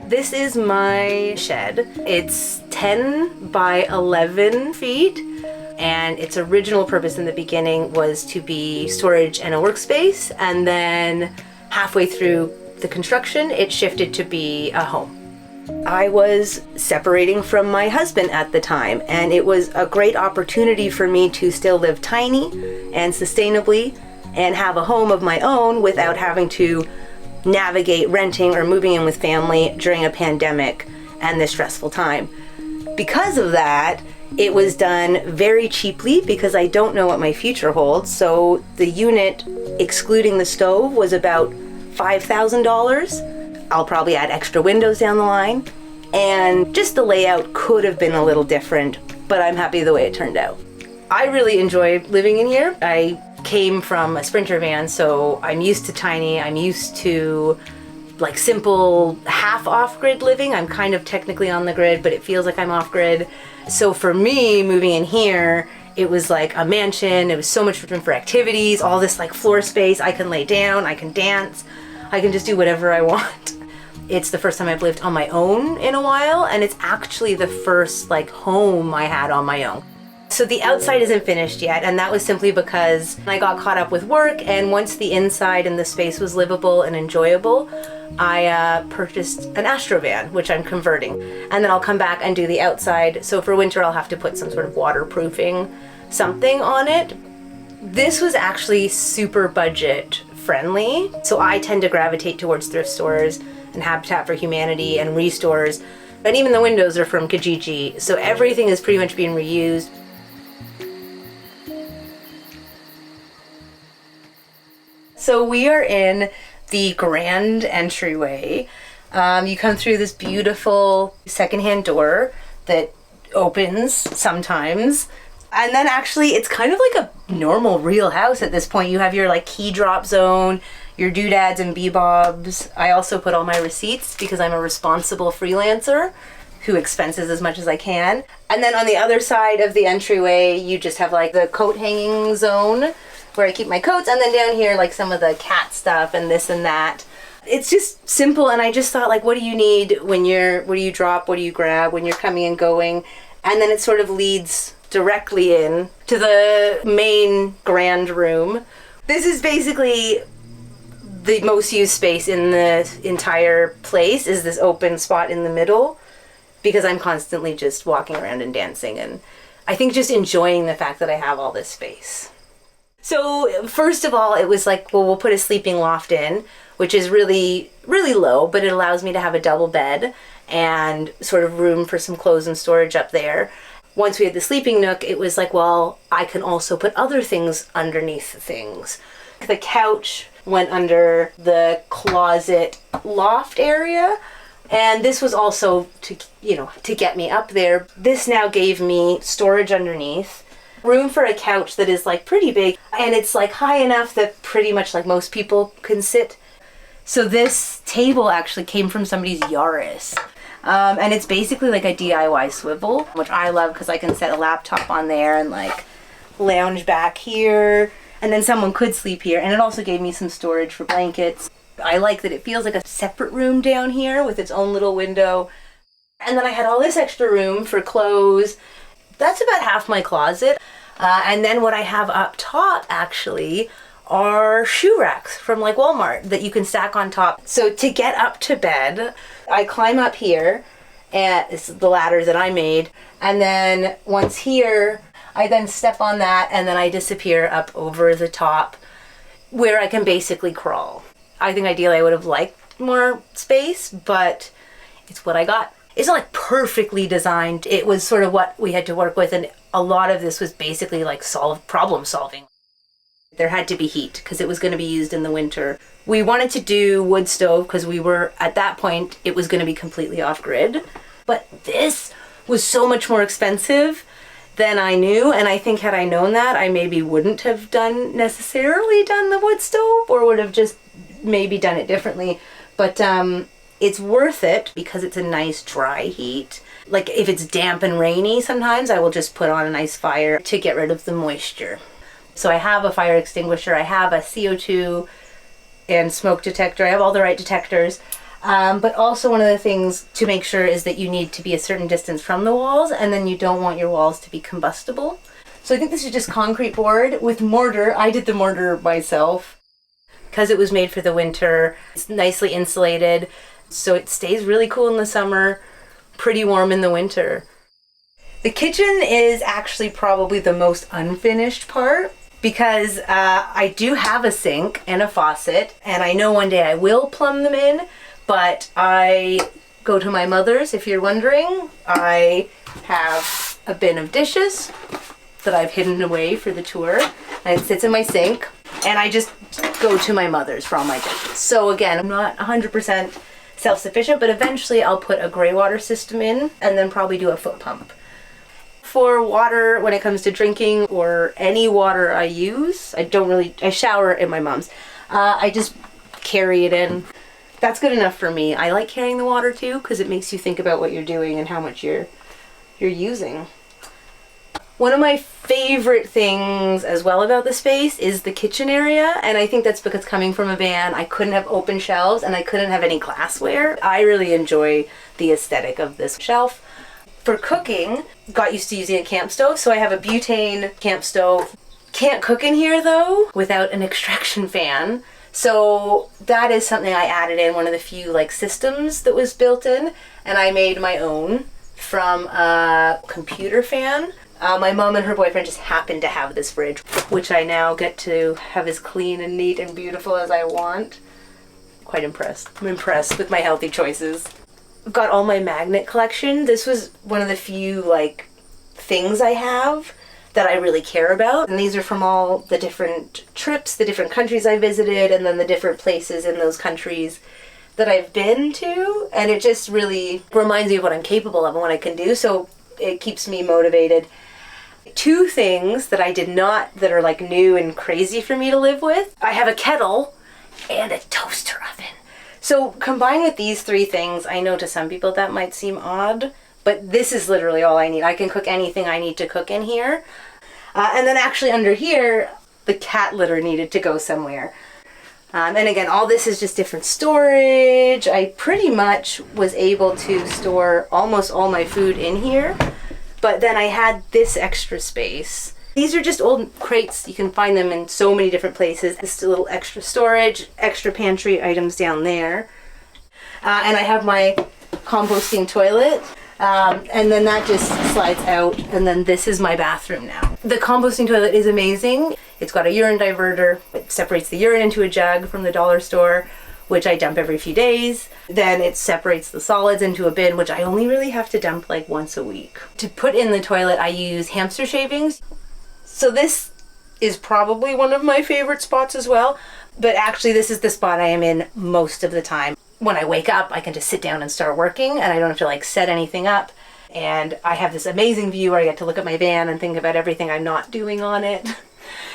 This is my shed. It's 10 by 11 feet, and its original purpose in the beginning was to be storage and a workspace, and then halfway through the construction, it shifted to be a home. I was separating from my husband at the time, and it was a great opportunity for me to still live tiny and sustainably and have a home of my own without having to navigate renting or moving in with family during a pandemic and this stressful time. Because of that, it was done very cheaply because I don't know what my future holds. So the unit, excluding the stove, was about $5,000. I'll probably add extra windows down the line. And just the layout could have been a little different, but I'm happy the way it turned out. I really enjoy living in here. I came from a Sprinter van, so I'm used to tiny. I'm used to like simple half off-grid living. I'm kind of technically on the grid, but it feels like I'm off-grid. So for me, moving in here, it was like a mansion. It was so much room for activities, all this like floor space. I can lay down, I can dance, I can just do whatever I want. It's the first time I've lived on my own in a while, and it's actually the first like home I had on my own. So the outside isn't finished yet, and that was simply because I got caught up with work, and once the inside and the space was livable and enjoyable, I purchased an Astrovan, which I'm converting. And then I'll come back and do the outside. So for winter, I'll have to put some sort of waterproofing something on it. This was actually super budget friendly. So I tend to gravitate towards thrift stores and Habitat for Humanity and restores. And even the windows are from Kijiji. So everything is pretty much being reused. So we are in the Grand Entryway. You come through this beautiful secondhand door that opens sometimes. And then actually it's kind of like a normal real house at this point. You have your like key drop zone, your doodads and bebobs. I also put all my receipts because I'm a responsible freelancer who expenses as much as I can. And then on the other side of the entryway, you just have like the coat hanging zone where I keep my coats, and then down here like some of the cat stuff and this and that. It's just simple, and I just thought like, what do you need when what do you drop, what do you grab when you're coming and going? And then it sort of leads directly in to the main grand room. This is basically the most used space in the entire place, is this open spot in the middle, because I'm constantly just walking around and dancing, and I think just enjoying the fact that I have all this space. So first of all, it was like, well, we'll put a sleeping loft in, which is really, really low, but it allows me to have a double bed and sort of room for some clothes and storage up there. Once we had the sleeping nook, it was like, well, I can also put other things underneath things. The couch went under the closet loft area, and this was also to get me up there. This now gave me storage underneath, room for a couch that is like pretty big, and it's like high enough that pretty much like most people can sit. So this table actually came from somebody's Yaris. And it's basically like a DIY swivel, which I love because I can set a laptop on there and like lounge back here, and then someone could sleep here. And it also gave me some storage for blankets. I like that it feels like a separate room down here with its own little window. And then I had all this extra room for clothes. That's about half my closet. And then what I have up top actually are shoe racks from like Walmart that you can stack on top. So to get up to bed, I climb up here, and it's the ladders that I made. And then once here, I then step on that, and then I disappear up over the top where I can basically crawl. I think ideally I would have liked more space, but it's what I got. It's not like perfectly designed. It was sort of what we had to work with, and a lot of this was basically like problem solving. There had to be heat because it was going to be used in the winter. We wanted to do wood stove because we were, at that point, it was going to be completely off-grid. But this was so much more expensive than I knew, and I think had I known that, I maybe wouldn't have necessarily done the wood stove, or would have just maybe done it differently. But it's worth it because it's a nice dry heat. Like if it's damp and rainy, sometimes I will just put on a nice fire to get rid of the moisture. So I have a fire extinguisher, I have a CO2 and smoke detector, I have all the right detectors. But also one of the things to make sure is that you need to be a certain distance from the walls, and then you don't want your walls to be combustible. So I think this is just concrete board with mortar. I did the mortar myself because it was made for the winter. It's nicely insulated, so it stays really cool in the summer, pretty warm in the winter. The kitchen is actually probably the most unfinished part because I do have a sink and a faucet, and I know one day I will plumb them in, but I go to my mother's, if you're wondering. I have a bin of dishes that I've hidden away for the tour, and it sits in my sink, and I just go to my mother's for all my dishes. So again, I'm not 100% self-sufficient, but eventually I'll put a gray water system in and then probably do a foot pump. For water, when it comes to drinking or any water I use, I shower in my mom's. I just carry it in. That's good enough for me. I like carrying the water too because it makes you think about what you're doing and how much you're using. One of my favorite things as well about the space is the kitchen area, and I think that's because coming from a van, I couldn't have open shelves and I couldn't have any glassware. I really enjoy the aesthetic of this shelf. For cooking, got used to using a camp stove, so I have a butane camp stove. Can't cook in here though without an extraction fan. So that is something I added in, one of the few systems that was built in, and I made my own from a computer fan. My mom and her boyfriend just happened to have this fridge, which I now get to have as clean and neat and beautiful as I want. Quite impressed. I'm impressed with my healthy choices. I've got all my magnet collection. This was one of the few things I have that I really care about. And these are from all the different trips, the different countries I visited, and then the different places in those countries that I've been to. And it just really reminds me of what I'm capable of and what I can do. So it keeps me motivated. Two things that I did not, that are new and crazy for me to live with. I have a kettle and a toaster oven. So combined with these three things, I know to some people that might seem odd, but this is literally all I need. I can cook anything I need to cook in here. And then actually under here, the cat litter needed to go somewhere. And again, all this is just different storage. I pretty much was able to store almost all my food in here, but then I had this extra space. These are just old crates. You can find them in so many different places. This little extra storage, extra pantry items down there. And I have my composting toilet. And then that just slides out. And then this is my bathroom now. The composting toilet is amazing. It's got a urine diverter. It separates the urine into a jug from the dollar store, which I dump every few days. Then it separates the solids into a bin, which I only really have to dump once a week. To put in the toilet, I use hamster shavings. So this is probably one of my favorite spots as well, but actually this is the spot I am in most of the time. When I wake up, I can just sit down and start working, and I don't have to set anything up. And I have this amazing view where I get to look at my van and think about everything I'm not doing on it.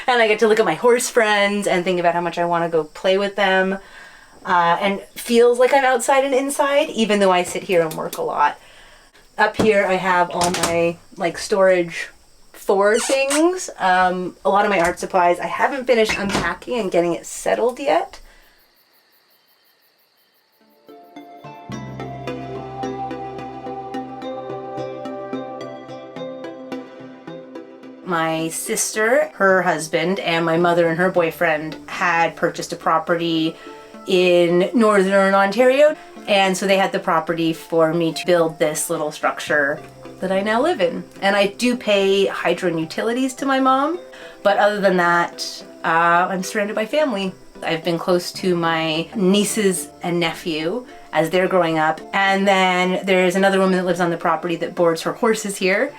And I get to look at my horse friends and think about how much I want to go play with them. And feels like I'm outside and inside, even though I sit here and work a lot. Up here I have all my storage for things. A lot of my art supplies. I haven't finished unpacking and getting it settled yet. My sister, her husband, and my mother and her boyfriend had purchased a property in northern Ontario, and so they had the property for me to build this little structure that I now live in. And I do pay hydro and utilities to my mom, but other than that, I'm surrounded by family. I've been close to my nieces and nephew as they're growing up, and then there's another woman that lives on the property that boards her horses here.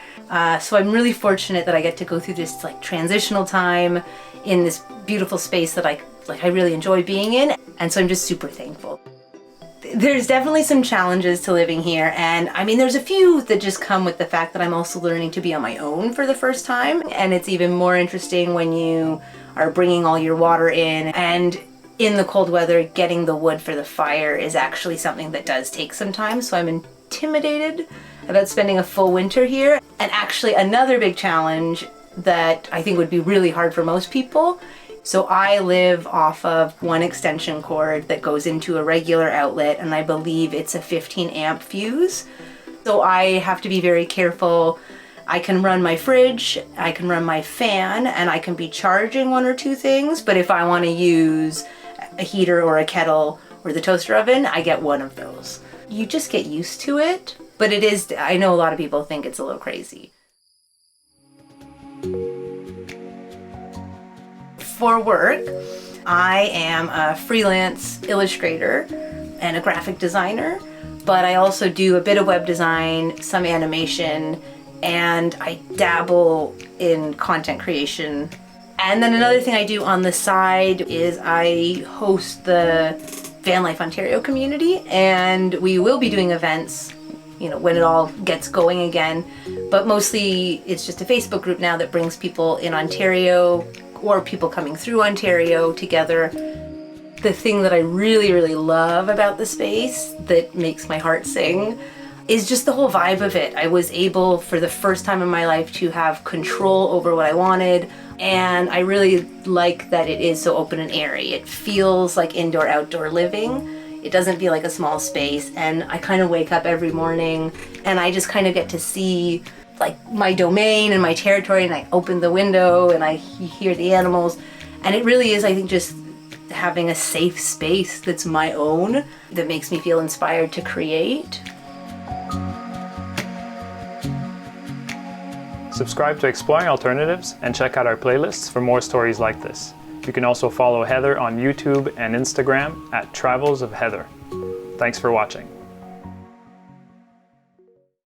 So I'm really fortunate that I get to go through this transitional time in this beautiful space that I really enjoy being in, and so I'm just super thankful. There's definitely some challenges to living here, and there's a few that just come with the fact that I'm also learning to be on my own for the first time, and it's even more interesting when you are bringing all your water in, and in the cold weather, getting the wood for the fire is actually something that does take some time, so I'm intimidated about spending a full winter here. And actually another big challenge that I think would be really hard for most people So I live off of one extension cord that goes into a regular outlet, and I believe it's a 15 amp fuse. So I have to be very careful. I can run my fridge, I can run my fan, and I can be charging one or two things, but if I want to use a heater or a kettle or the toaster oven, I get one of those. You just get used to it, but it is, I know a lot of people think it's a little crazy. For work, I am a freelance illustrator and a graphic designer, but I also do a bit of web design, some animation, and I dabble in content creation. And then another thing I do on the side is I host the Van Life Ontario community, and we will be doing events, you know, when it all gets going again. But mostly it's just a Facebook group now that brings people in Ontario or people coming through Ontario together. The thing that I really, really love about the space that makes my heart sing is just the whole vibe of it. I was able, for the first time in my life, to have control over what I wanted, and I really like that it is so open and airy. It feels like indoor-outdoor living. It doesn't feel like a small space, and I kind of wake up every morning and I just kind of get to see like my domain and my territory, and I open the window and I hear the animals, and it really is, I think, just having a safe space that's my own that makes me feel inspired to create. Subscribe to Exploring Alternatives and check out our playlists for more stories like this. You can also follow Heather on YouTube and Instagram at Travels of Heather. Thanks for watching.